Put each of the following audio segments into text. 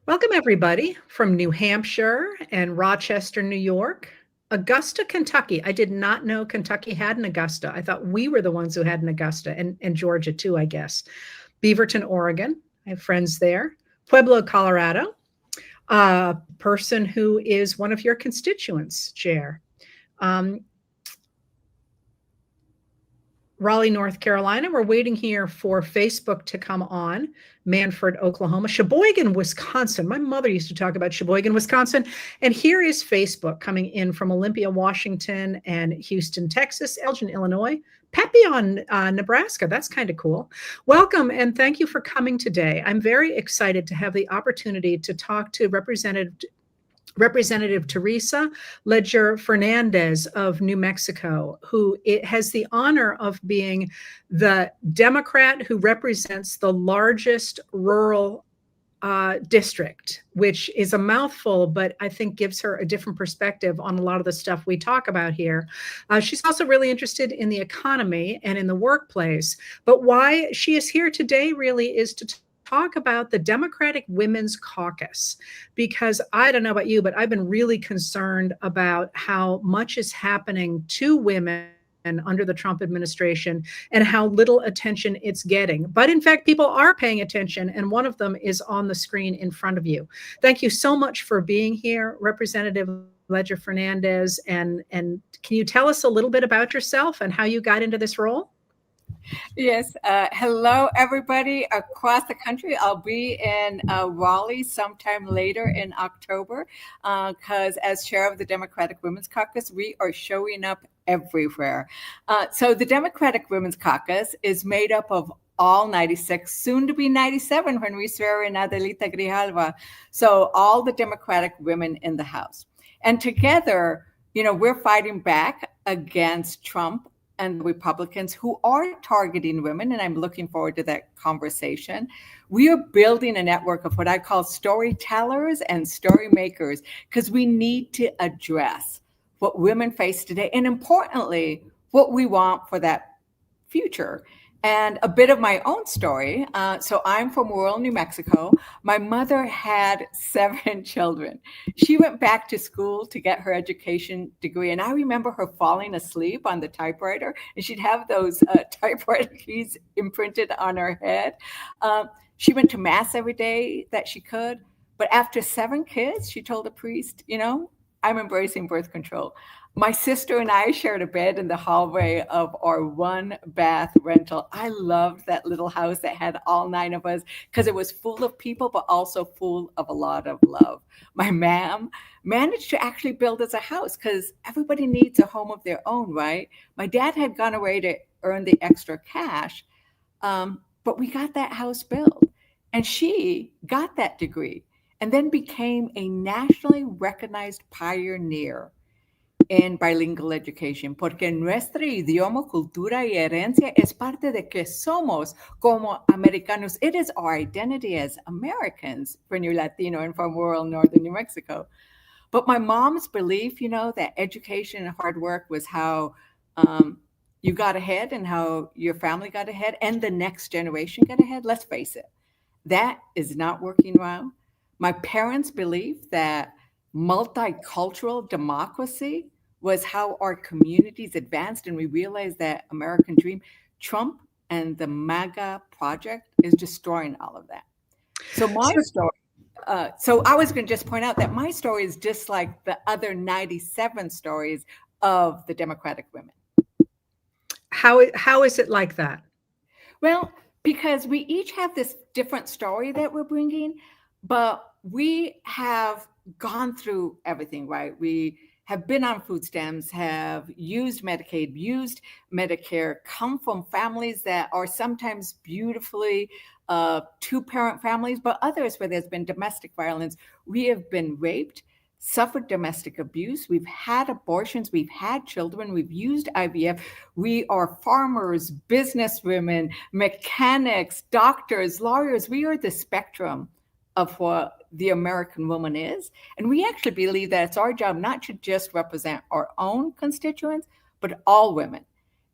Welcome, everybody, from New Hampshire and Rochester, New York, Augusta, Kentucky. I did not know Kentucky had an Augusta. I thought we were the ones who had an Augusta, and Georgia, too, I guess. Beaverton, Oregon. I have friends there. Pueblo, Colorado. A person who is one of your constituents, Chair. Um, Raleigh, North Carolina. We're waiting here for Facebook to come on. Manford, Oklahoma. Sheboygan, Wisconsin. My mother used to talk about Sheboygan, Wisconsin. And here is Facebook coming in from Olympia, Washington, and Houston, Texas, Elgin, Illinois, Papillon, Nebraska. That's kind of cool. Welcome and thank you for coming today. I'm very excited to have the opportunity to talk to Representative Teresa Ledger Fernández of New Mexico, who has the honor of being the Democrat who represents the largest rural district, which is a mouthful, but I think gives her a different perspective on a lot of the stuff we talk about here. She's also really interested in the economy and in the workplace. But why she is here today really is to talk about the Democratic Women's Caucus, because I don't know about you, but I've been really concerned about how much is happening to women under the Trump administration and how little attention it's getting. But in fact, people are paying attention, and one of them is on the screen in front of you. Thank you so much for being here, Representative Ledger Fernández. And can you tell us a little bit about yourself and how you got into this role? Yes. Hello, everybody across the country. I'll be in Raleigh sometime later in October because as chair of the Democratic Women's Caucus, we are showing up everywhere. So the Democratic Women's Caucus is made up of all 96, soon to be 97 when we swear in Adelita Grijalva. So all the Democratic women in the House. And together, we're fighting back against Trump and Republicans who are targeting women, and I'm looking forward to that conversation. We are building a network of what I call storytellers and story makers, because we need to address what women face today, and importantly, what we want for that future. And a bit of my own story. So I'm from rural New Mexico. My mother had 7 children. She went back to school to get her education degree. And I remember her falling asleep on the typewriter, and she'd have those typewriter keys imprinted on her head. She went to mass every day that she could. But after 7 kids, she told the priest, I'm embracing birth control. My sister and I shared a bed in the hallway of our 1-bath rental. I loved that little house that had all 9 of us because it was full of people, but also full of a lot of love. My mom managed to actually build us a house because everybody needs a home of their own, right? My dad had gone away to earn the extra cash, but we got that house built. And she got that degree and then became a nationally recognized pioneer en bilingual education, porque nuestro idioma, cultura y herencia es parte de que somos como americanos. It is our identity as Americans when you're Latino and from rural northern New Mexico. But my mom's belief, that education and hard work was how you got ahead and how your family got ahead and the next generation got ahead. Let's face it, that is not working well. My parents believe that multicultural democracy was how our communities advanced, and we realized that American dream, Trump and the MAGA project is destroying all of that. So my story, so I was going to just point out that my story is just like the other 97 stories of the Democratic women. How is it like that? Well, because we each have this different story that we're bringing, but we have gone through everything, right? We have been on food stamps, have used Medicaid, used Medicare, come from families that are sometimes beautifully 2-parent families, but others where there's been domestic violence. We have been raped, suffered domestic abuse. We've had abortions. We've had children. We've used IVF. We are farmers, businesswomen, mechanics, doctors, lawyers. We are the spectrum of what the American woman is. And we actually believe that it's our job not to just represent our own constituents, but all women.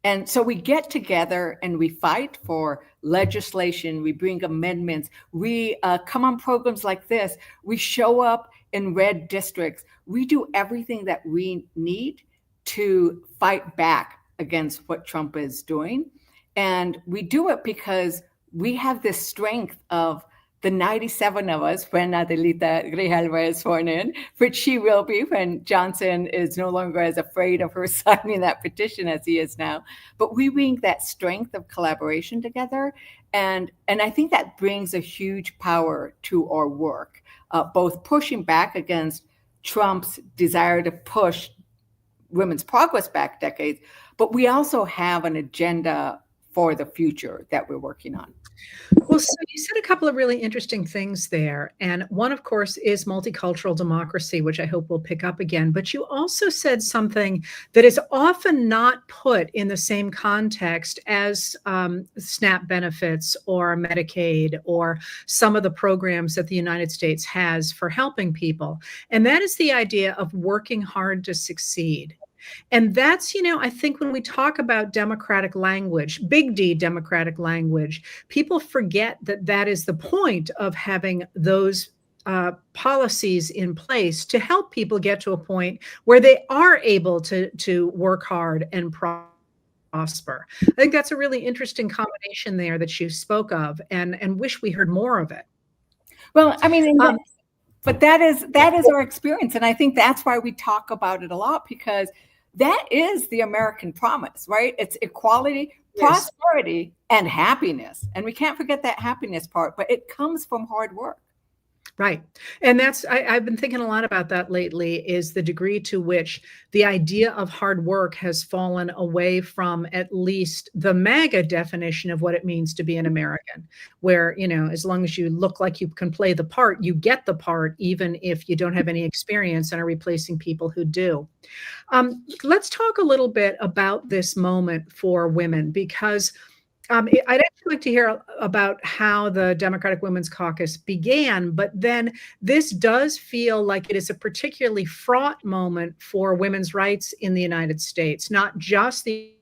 And so we get together and we fight for legislation. We bring amendments. We come on programs like this. We show up in red districts. We do everything that we need to fight back against what Trump is doing. And we do it because we have this strength of the 97 of us when Adelita Grijalva is sworn in, which she will be when Johnson is no longer as afraid of her signing that petition as he is now. But we bring that strength of collaboration together. And I think that brings a huge power to our work, both pushing back against Trump's desire to push women's progress back decades, but we also have an agenda for the future that we're working on. Well, so you said a couple of really interesting things there. And one, of course, is multicultural democracy, which I hope we'll pick up again. But you also said something that is often not put in the same context as SNAP benefits or Medicaid or some of the programs that the United States has for helping people. And that is the idea of working hard to succeed. And that's, I think when we talk about democratic language, big D democratic language, people forget that that is the point of having those policies in place to help people get to a point where they are able to work hard and prosper. I think that's a really interesting combination there that you spoke of, and wish we heard more of it. Well, I mean, but that is our experience. And I think that's why we talk about it a lot, because that is the American promise, right? It's equality, Yes. prosperity, and happiness. And we can't forget that happiness part, but it comes from hard work. Right. And that's, I've been thinking a lot about that lately, is the degree to which the idea of hard work has fallen away from at least the MAGA definition of what it means to be an American, where, as long as you look like you can play the part, you get the part, even if you don't have any experience and are replacing people who do. Let's talk a little bit about this moment for women, because I'd actually like to hear about how the Democratic Women's Caucus began, but then this does feel like it is a particularly fraught moment for women's rights in the United States, not just the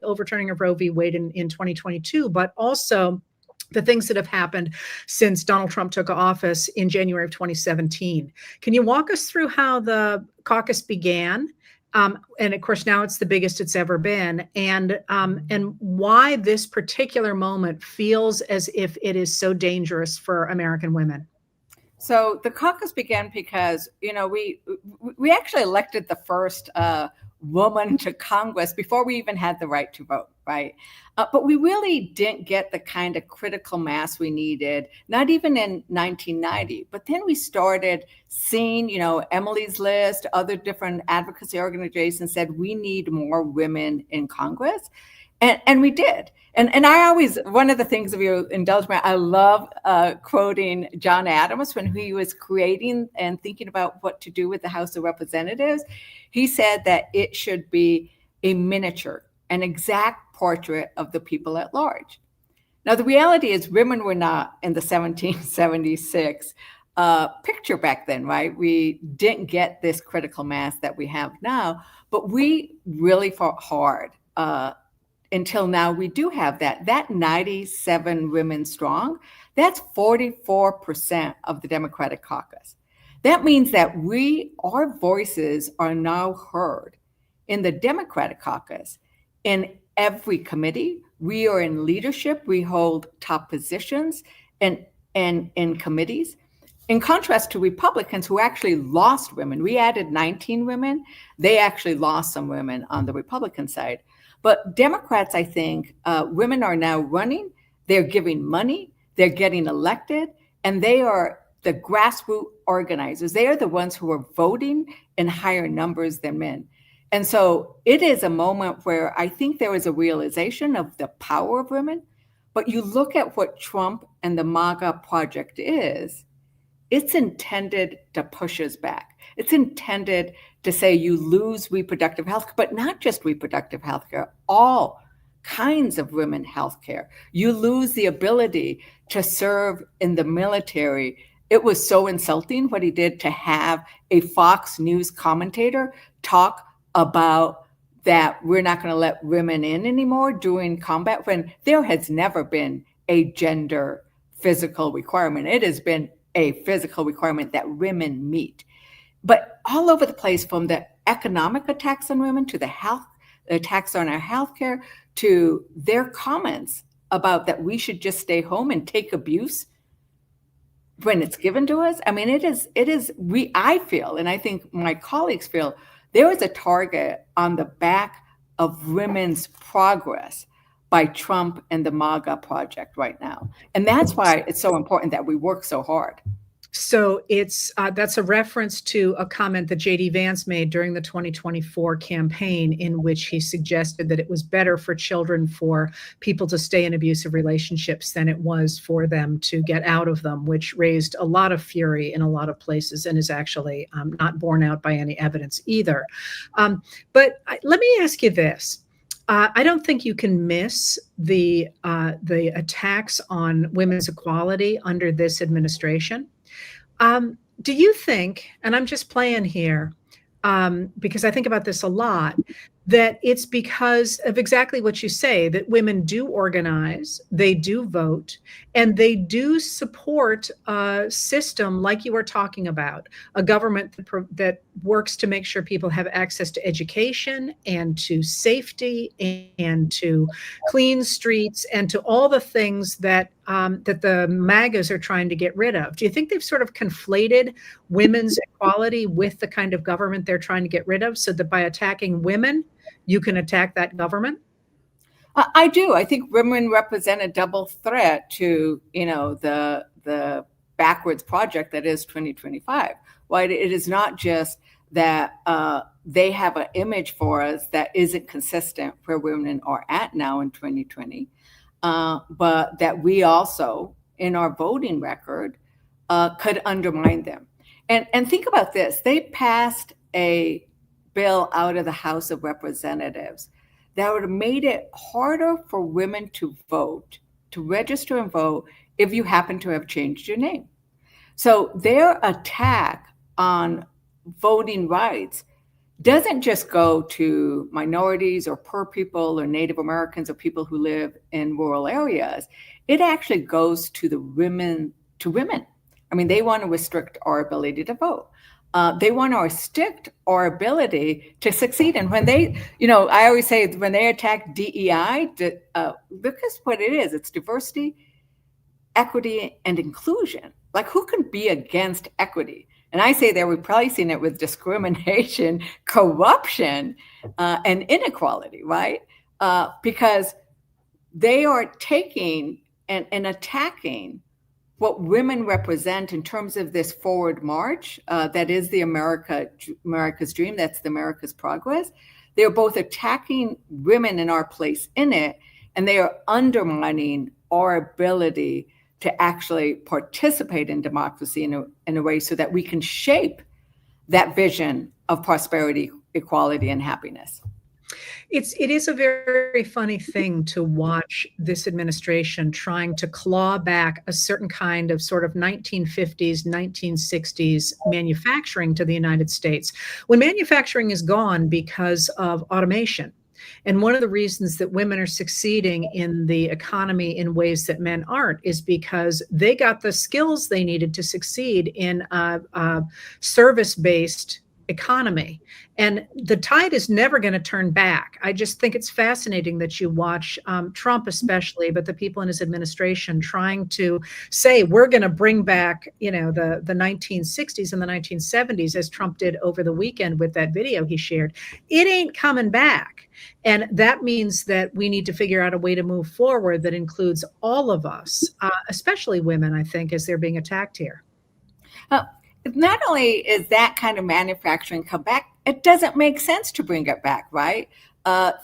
overturning of Roe v. Wade in 2022, but also the things that have happened since Donald Trump took office in January of 2017. Can you walk us through how the caucus began? And of course, now it's the biggest it's ever been, and why this particular moment feels as if it is so dangerous for American women. So the caucus began because, we actually elected the first woman to Congress before we even had the right to vote, right? But we really didn't get the kind of critical mass we needed, not even in 1990. But then we started seeing, Emily's List, other different advocacy organizations said we need more women in Congress. And we did. And I always, one of the things, if you indulge me, I love quoting John Adams when he was creating and thinking about what to do with the House of Representatives. He said that it should be a miniature, an exact portrait of the people at large. Now, the reality is women were not in the 1776 picture back then, right? We didn't get this critical mass that we have now, but we really fought hard until now. We do have that 97 women strong. That's 44% of the Democratic caucus. That means that our voices are now heard in the Democratic caucus, in every committee. We are in leadership. We hold top positions in committees. In contrast to Republicans, who actually lost women. We added 19 women. They actually lost some women on the Republican side. But Democrats, I think, women are now running. They're giving money. They're getting elected. And they are the grassroots organizers. They are the ones who are voting in higher numbers than men. And so it is a moment where I think there is a realization of the power of women. But you look at what Trump and the MAGA project is, it's intended to push us back. It's intended to say you lose reproductive health, but not just reproductive health care, all kinds of women health care. You lose the ability to serve in the military. It was so insulting what he did to have a Fox News commentator talk about that we're not going to let women in anymore during combat, when there has never been a gender physical requirement. It has been a physical requirement that women meet. But all over the place, from the economic attacks on women to the health attacks on our healthcare, to their comments about that we should just stay home and take abuse when it's given to us. I mean, I feel, and I think my colleagues feel, there is a target on the back of women's progress by Trump and the MAGA project right now. And that's why it's so important that we work so hard. So that's a reference to a comment that J.D. Vance made during the 2024 campaign, in which he suggested that it was better for children, for people to stay in abusive relationships than it was for them to get out of them, which raised a lot of fury in a lot of places and is actually not borne out by any evidence either. But let me ask you this. I don't think you can miss the attacks on women's equality under this administration. Do you think, and I'm just playing here, because I think about this a lot, that it's because of exactly what you say, that women do organize, they do vote, and they do support a system like you were talking about, a government that works to make sure people have access to education and to safety and to clean streets and to all the things that that the MAGAs are trying to get rid of. Do you think they've sort of conflated women's equality with the kind of government they're trying to get rid of, so that by attacking women, you can attack that government? I do. I think women represent a double threat to, the backwards project that is 2025. Right? It is not just that they have an image for us that isn't consistent where women are at now in 2020, but that we also, in our voting record, could undermine them. And think about this. They passed a bill out of the House of Representatives that would have made it harder for women to vote, to register and vote, if you happen to have changed your name. So their attack on voting rights doesn't just go to minorities or poor people or Native Americans or people who live in rural areas. It actually goes to the women. I mean, they want to restrict our ability to vote. They want to restrict our ability to succeed. And when they, I always say, when they attack DEI, look at what it is. It's diversity, equity, and inclusion. Like, who can be against equity? And I say that we've probably seen it with discrimination, corruption, and inequality, right? Because they are taking and attacking what women represent in terms of this forward march, that is the America's dream, that's the America's progress. They're both attacking women and our place in it, and they are undermining our ability to actually participate in democracy in a way so that we can shape that vision of prosperity, equality, and happiness. It is a very funny thing to watch this administration trying to claw back a certain kind of sort of 1950s, 1960s manufacturing to the United States, when manufacturing is gone because of automation. And one of the reasons that women are succeeding in the economy in ways that men aren't is because they got the skills they needed to succeed in a service-based economy. And the tide is never going to turn back. I just think it's fascinating that you watch Trump especially, but the people in his administration trying to say, we're going to bring back, the 1960s and the 1970s, as Trump did over the weekend with that video he shared. It ain't coming back. And that means that we need to figure out a way to move forward that includes all of us, especially women, I think, as they're being attacked here. Not only is that kind of manufacturing come back, it doesn't make sense to bring it back, right?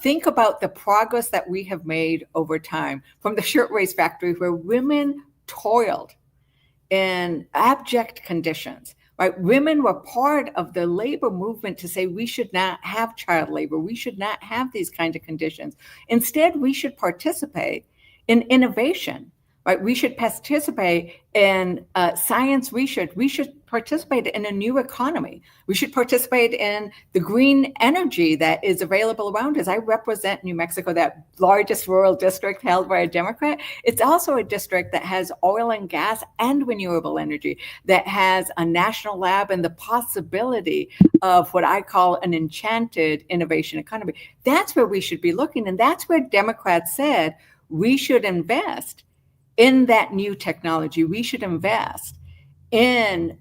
Think about the progress that we have made over time from the shirtwaist factory, where women toiled in abject conditions, right? Women were part of the labor movement to say we should not have child labor. We should not have these kinds of conditions. Instead, we should participate in innovation, right? We should participate in science research. We should participate in a new economy. We should participate in the green energy that is available around us. I represent New Mexico, that largest rural district held by a Democrat. It's also a district that has oil and gas and renewable energy, that has a national lab and the possibility of what I call an enchanted innovation economy. That's where we should be looking. And that's where Democrats said we should invest in that new technology. We should invest in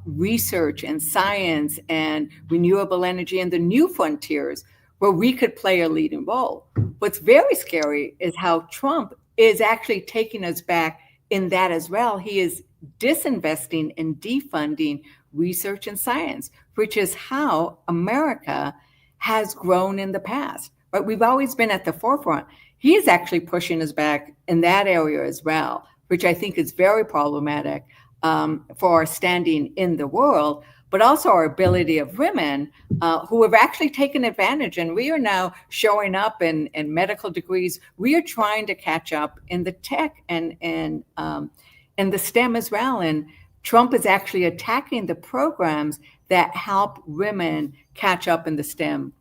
research and science and renewable energy and the new frontiers where we could play a leading role. What's very scary is how Trump is actually taking us back in that as well. He is disinvesting and defunding research and science, which is how America has grown in the past. But we've always been at the forefront. He is actually pushing us back in that area as well, which I think is very problematic for our standing in the world, but also our ability of women who have actually taken advantage. And we are now showing up in medical degrees. We are trying to catch up in the tech and the STEM as well. And Trump is actually attacking the programs that help women catch up in the STEM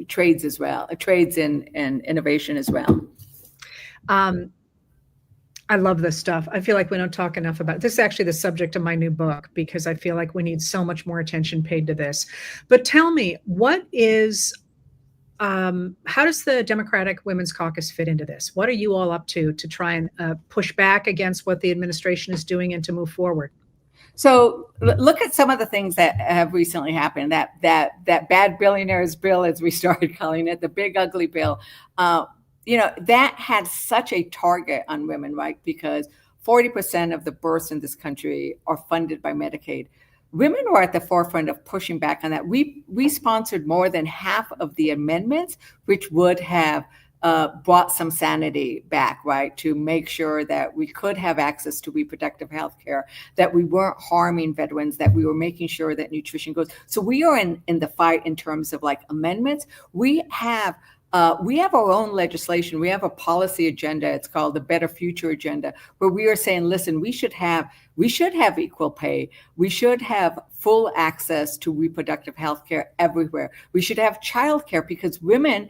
trades as well, trades and innovation as well. I love this stuff. I feel like we don't talk enough about it. This is actually the subject of my new book, because I feel like we need so much more attention paid to this. But tell me, how does the Democratic Women's Caucus fit into this? What are you all up to try and push back against what the administration is doing and to move forward? So look at some of the things that have recently happened. That bad billionaires bill, as we started calling it, the big ugly bill. That had such a target on women, right? Because 40% of the births in this country are funded by Medicaid. Women were at the forefront of pushing back on that. We sponsored more than half of the amendments, which would have brought some sanity back, right? To make sure that we could have access to reproductive health care, that we weren't harming veterans, that we were making sure that nutrition goes. So we are in the fight in terms of like amendments. We have our own legislation. We have a policy agenda. It's called the Better Future Agenda, where we are saying, listen, we should have equal pay. We should have full access to reproductive health care everywhere. We should have childcare, because women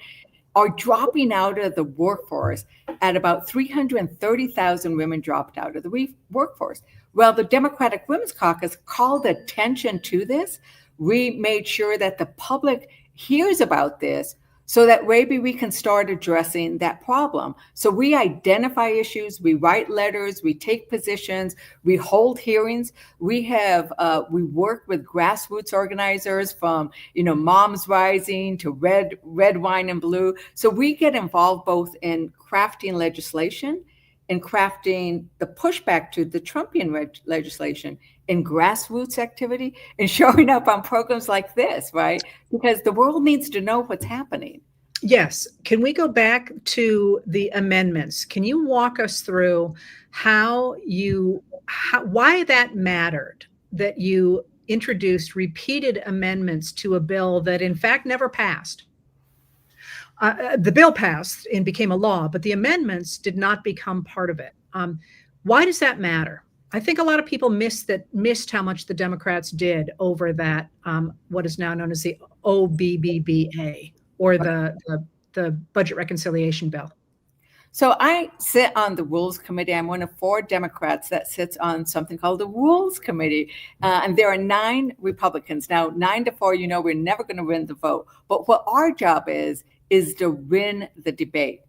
are dropping out of the workforce. At about 330,000 women dropped out of the workforce. Well, the Democratic Women's Caucus called attention to this. We made sure that the public hears about this, so that maybe we can start addressing that problem. So we identify issues, we write letters, we take positions, we hold hearings. We work with grassroots organizers from, Moms Rising to Red, Wine and Blue. So we get involved both in crafting legislation and crafting the pushback to the Trumpian legislation, in grassroots activity, and showing up on programs like this, right? Because the world needs to know what's happening. Yes. Can we go back to the amendments? Can you walk us through why that mattered, that you introduced repeated amendments to a bill that in fact never passed? The bill passed and became a law, but the amendments did not become part of it. Why does that matter? I think a lot of people missed how much the Democrats did over that, what is now known as the OBBBA, or the Budget Reconciliation Bill. So I sit on the Rules Committee. I'm one of 4 Democrats that sits on something called the Rules Committee. And there are 9 Republicans. Now, 9-4, we're never going to win the vote. But what our job is to win the debate.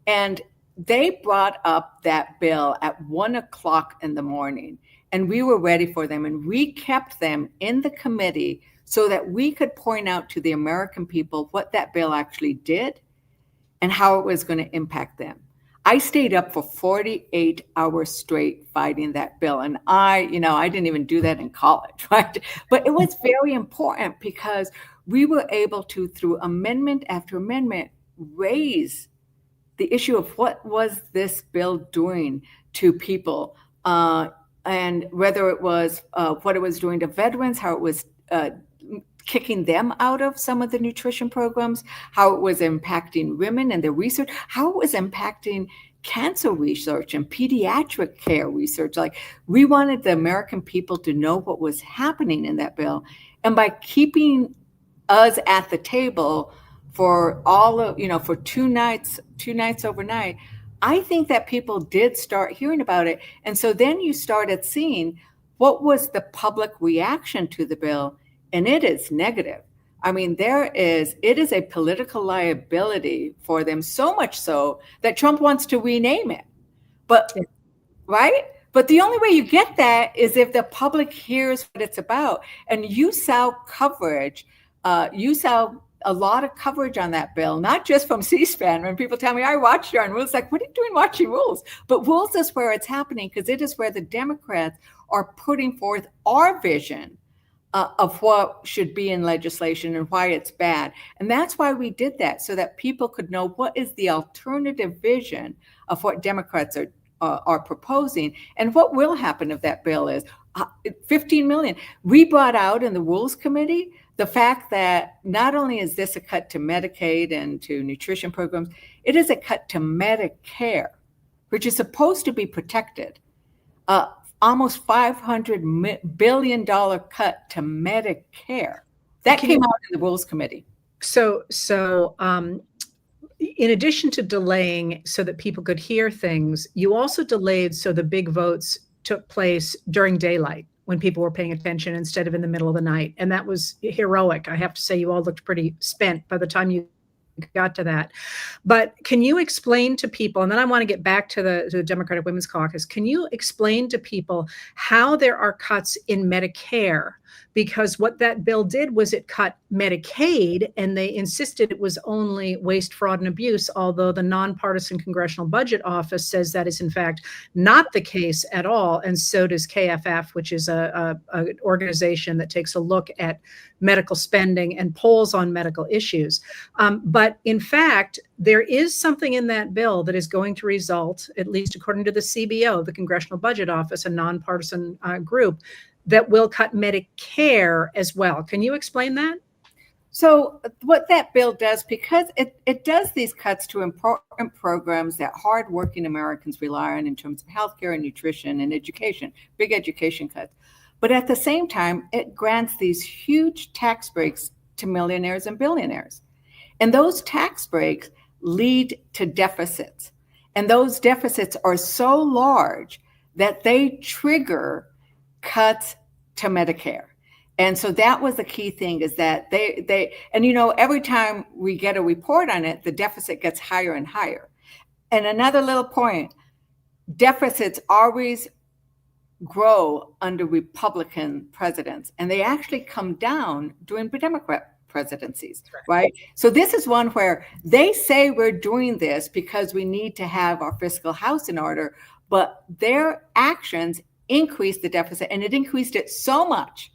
And they brought up that bill at 1:00 in the morning, and we were ready for them. And we kept them in the committee so that we could point out to the American people what that bill actually did and how it was going to impact them. I stayed up for 48 hours straight fighting that bill. And I didn't even do that in college, right? But it was very important, because we were able to, through amendment after amendment, raise the issue of what was this bill doing to people, and whether it was what it was doing to veterans, how it was kicking them out of some of the nutrition programs, how it was impacting women and their research, how it was impacting cancer research and pediatric care research. Like, we wanted the American people to know what was happening in that bill. And by keeping us at the table for all of, for 2 nights overnight, I think that people did start hearing about it. And so then you started seeing what was the public reaction to the bill, and it is negative. I mean, it is a political liability for them, so much so that Trump wants to rename it. But, right? But the only way you get that is if the public hears what it's about. And you saw coverage, you saw a lot of coverage on that bill, not just from C-SPAN. When people tell me, I watched you on Rules, like, what are you doing watching Rules? But Rules is where it's happening, because it is where the Democrats are putting forth our vision of what should be in legislation and why it's bad. And that's why we did that, so that people could know what is the alternative vision of what Democrats are proposing. And what will happen if that bill is 15 million. We brought out in the Rules Committee the fact that not only is this a cut to Medicaid and to nutrition programs, it is a cut to Medicare, which is supposed to be protected. Almost $500 billion cut to Medicare. That came out in the Rules Committee. So in addition to delaying so that people could hear things, you also delayed so the big votes took place during daylight, when people were paying attention, instead of in the middle of the night. And that was heroic. I have to say, you all looked pretty spent by the time you got to that. But can you explain to people, and then I want to get back to the Democratic Women's Caucus, can you explain to people how there are cuts in Medicare? Because what that bill did was it cut Medicaid, and they insisted it was only waste, fraud, and abuse, although the Nonpartisan Congressional Budget Office says that is in fact not the case at all. And so does KFF, which is an organization that takes a look at medical spending and polls on medical issues. But in fact, there is something in that bill that is going to result, at least according to the CBO, the Congressional Budget Office, a nonpartisan group, that will cut Medicare as well. Can you explain that? So what that bill does, because it does these cuts to important programs that hardworking Americans rely on in terms of healthcare and nutrition and education, big education cuts. But at the same time, it grants these huge tax breaks to millionaires and billionaires. And those tax breaks lead to deficits. And those deficits are so large that they trigger cuts to Medicare. And so that was the key thing, is that they every time we get a report on it, the deficit gets higher and higher. And another little point, deficits always grow under Republican presidents, and they actually come down during Democrat presidencies, right? So this is one where they say we're doing this because we need to have our fiscal house in order, but their actions increase the deficit, and it increased it so much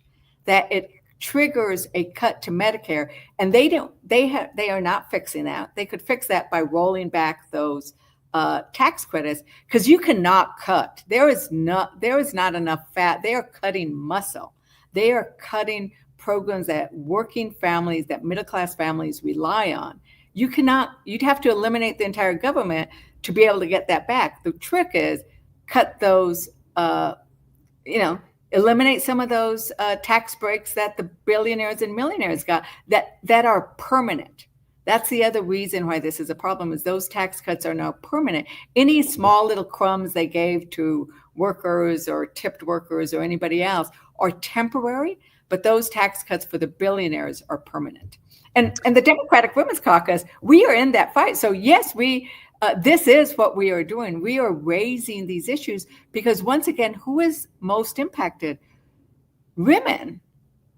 that it triggers a cut to Medicare. And they are not fixing that. They could fix that by rolling back those tax credits, because you cannot cut. There is not enough fat. They are cutting muscle. They are cutting programs that working families, that middle-class families rely on. You'd have to eliminate the entire government to be able to get that back. The trick is cut those, eliminate some of those tax breaks that the billionaires and millionaires got that are permanent. That's the other reason why this is a problem, is those tax cuts are now permanent. Any small little crumbs they gave to workers or tipped workers or anybody else are temporary, but those tax cuts for the billionaires are permanent. And the Democratic Women's Caucus, we are in that fight. So yes, this is what we are doing. We are raising these issues because, once again, who is most impacted? Women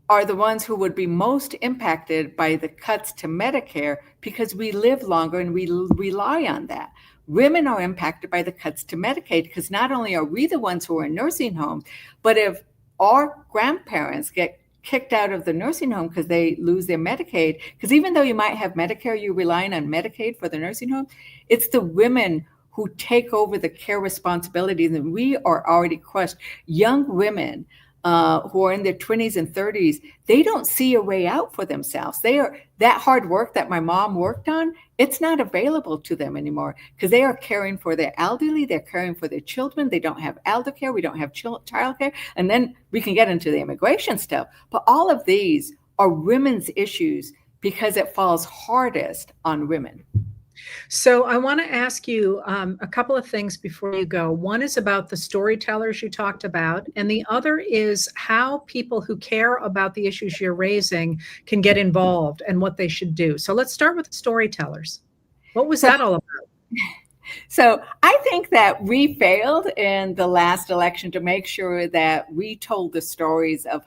are the ones who would be most impacted by the cuts to Medicare, because we live longer and we rely on that. Women are impacted by the cuts to Medicaid because not only are we the ones who are in nursing homes, but if our grandparents get kicked out of the nursing home because they lose their Medicaid, because even though you might have Medicare, you're relying on Medicaid for the nursing home, it's the women who take over the care responsibilities, and we are already crushed. Young women who are in their 20s and 30s, they don't see a way out for themselves. That hard work that my mom worked on, it's not available to them anymore because they are caring for their elderly, they're caring for their children, they don't have elder care, we don't have child care, and then we can get into the immigration stuff. But all of these are women's issues because it falls hardest on women. So I want to ask you a couple of things before you go. One is about the storytellers you talked about, and the other is how people who care about the issues you're raising can get involved and what they should do. So let's start with the storytellers. What was that all about? So I think that we failed in the last election to make sure that we told the stories of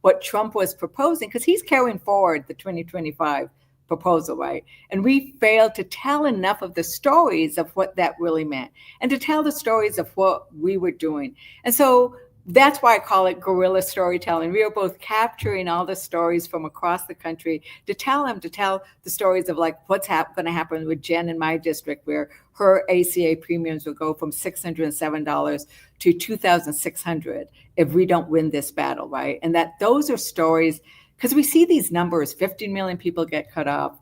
what Trump was proposing, because he's carrying forward the 2025 proposal, right? And we failed to tell enough of the stories of what that really meant and to tell the stories of what we were doing. And so that's why I call it guerrilla storytelling. We are both capturing all the stories from across the country to tell the stories of like what's going to happen with Jen in my district, where her ACA premiums will go from $607 to $2,600 if we don't win this battle, right? And that those are stories, because we see these numbers, 15 million people get cut off,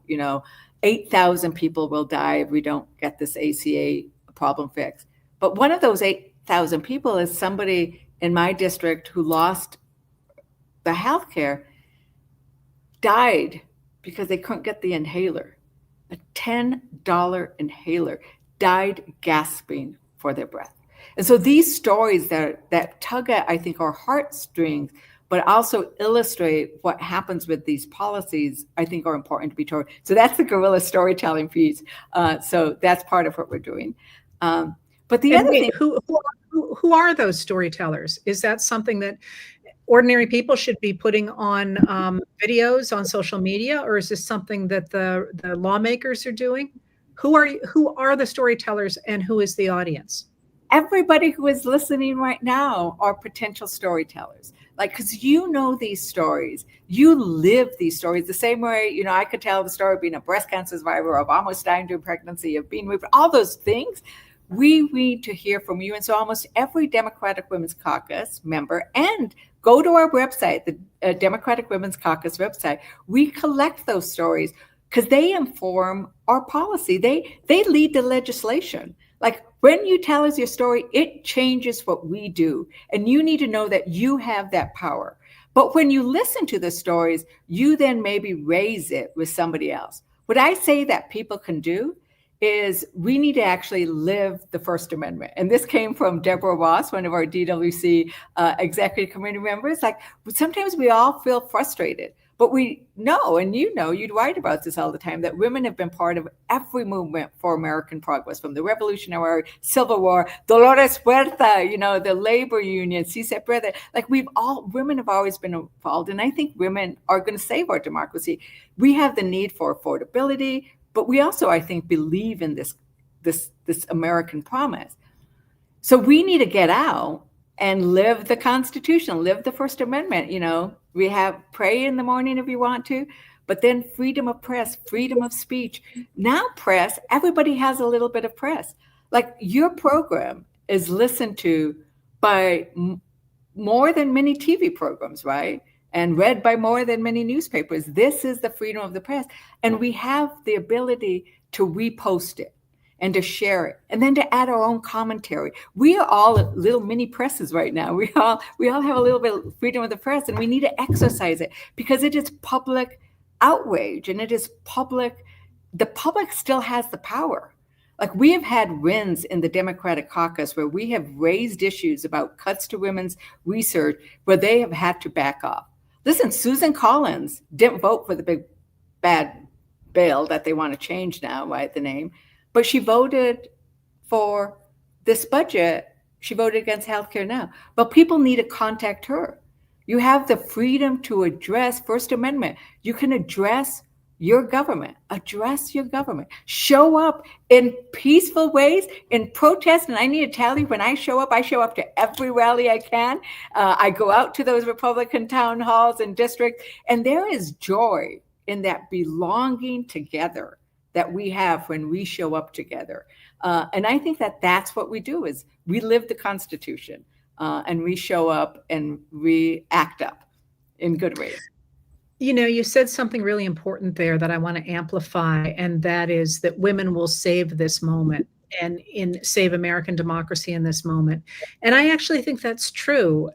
8,000 people will die if we don't get this ACA problem fixed. But one of those 8,000 people is somebody in my district who lost the health care, died because they couldn't get the inhaler, a $10 inhaler, died gasping for their breath. And so these stories that tug at, I think, our heartstrings, but also illustrate what happens with these policies, I think are important to be told. So that's the guerrilla storytelling piece. So that's part of what we're doing. But the other thing, who are those storytellers? Is that something that ordinary people should be putting on videos on social media, or is this something that the lawmakers are doing? Who are the storytellers, and who is the audience? Everybody who is listening right now are potential storytellers. Like, because these stories, you live these stories the same way, I could tell the story of being a breast cancer survivor, of almost dying during pregnancy, of being raped, all those things. We need to hear from you. And so almost every Democratic Women's Caucus member, and go to our website, the Democratic Women's Caucus website, we collect those stories because they inform our policy. They lead the legislation. Like, when you tell us your story, it changes what we do. And you need to know that you have that power. But when you listen to the stories, you then maybe raise it with somebody else. What I say that people can do is we need to actually live the First Amendment. And this came from Deborah Ross, one of our DWC executive committee members. Like, sometimes we all feel frustrated, but we know, and you'd write about this all the time, that women have been part of every movement for American progress, from the Revolutionary War, Civil War, Dolores Huerta, the labor union, Si Se Puede. Like, women have always been involved. And I think women are going to save our democracy. We have the need for affordability, but we also, I think, believe in this American promise. So we need to get out and live the Constitution, live the First Amendment. We have pray in the morning if you want to, but then freedom of press, freedom of speech. Now press, everybody has a little bit of press. Like, your program is listened to by more than many TV programs, right? And read by more than many newspapers. This is the freedom of the press. And we have the ability to repost it and to share it, and then to add our own commentary. We are all little mini presses right now. We all have a little bit of freedom of the press, and we need to exercise it because it is public outrage, and it is public. The public still has the power. Like, we have had wins in the Democratic caucus where we have raised issues about cuts to women's research where they have had to back off. Listen, Susan Collins didn't vote for the big bad bill that they want to change now, right, the name, but she voted for this budget. She voted against healthcare now. But people need to contact her. You have the freedom to address First Amendment. You can address your government, show up in peaceful ways, in protest. And I need to tell you, when I show up to every rally I can. I go out to those Republican town halls and districts, and there is joy in that belonging together that we have when we show up together. And I think that that's what we do, is we live the Constitution. and we show up and we act up in good ways. You said something really important there that I want to amplify, and that is that women will save this moment and save American democracy in this moment. And I actually think that's true,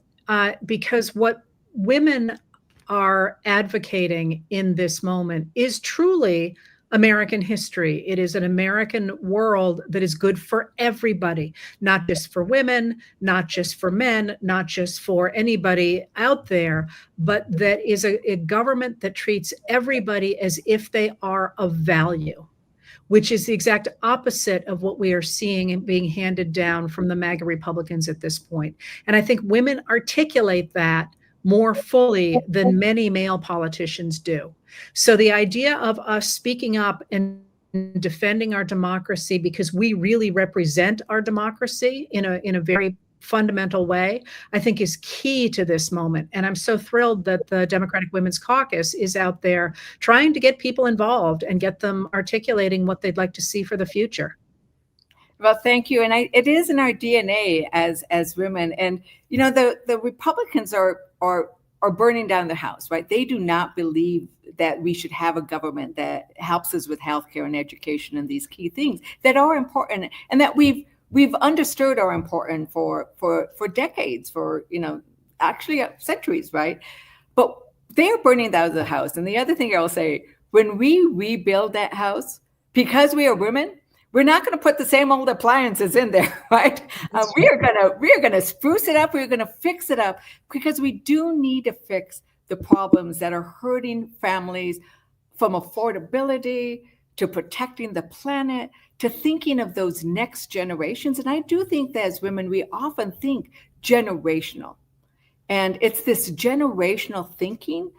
because what women are advocating in this moment is truly American history. It is an American world that is good for everybody, not just for women, not just for men, not just for anybody out there, but that is a government that treats everybody as if they are of value, which is the exact opposite of what we are seeing and being handed down from the MAGA Republicans at this point. And I think women articulate that more fully than many male politicians do. So the idea of us speaking up and defending our democracy because we really represent our democracy in a very fundamental way, I think is key to this moment. And I'm so thrilled that the Democratic Women's Caucus is out there trying to get people involved and get them articulating what they'd like to see for the future. Well, thank you. And it is in our DNA as women. And, the Republicans are burning down the house, right? They do not believe that we should have a government that helps us with healthcare and education and these key things that are important and that we've understood are important for decades, for, actually centuries, right? But they are burning down the house. And the other thing I'll say, when we rebuild that house, because we are women, we're not going to put the same old appliances in there, right? We are going to spruce it up. We're going to fix it up because we do need to fix the problems that are hurting families, from affordability to protecting the planet to thinking of those next generations. And I do think that as women, we often think generational. And it's this generational thinking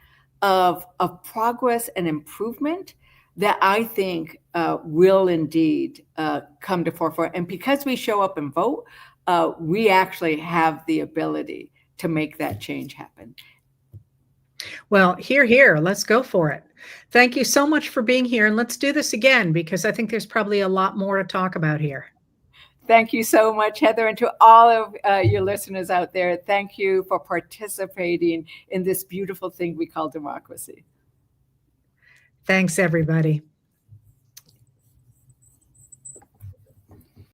of progress and improvement that I think will indeed come to forefront. And because we show up and vote, we actually have the ability to make that change happen. Well, here, let's go for it. Thank you so much for being here. And let's do this again, because I think there's probably a lot more to talk about here. Thank you so much, Heather. And to all of your listeners out there, thank you for participating in this beautiful thing we call democracy. Thanks, everybody.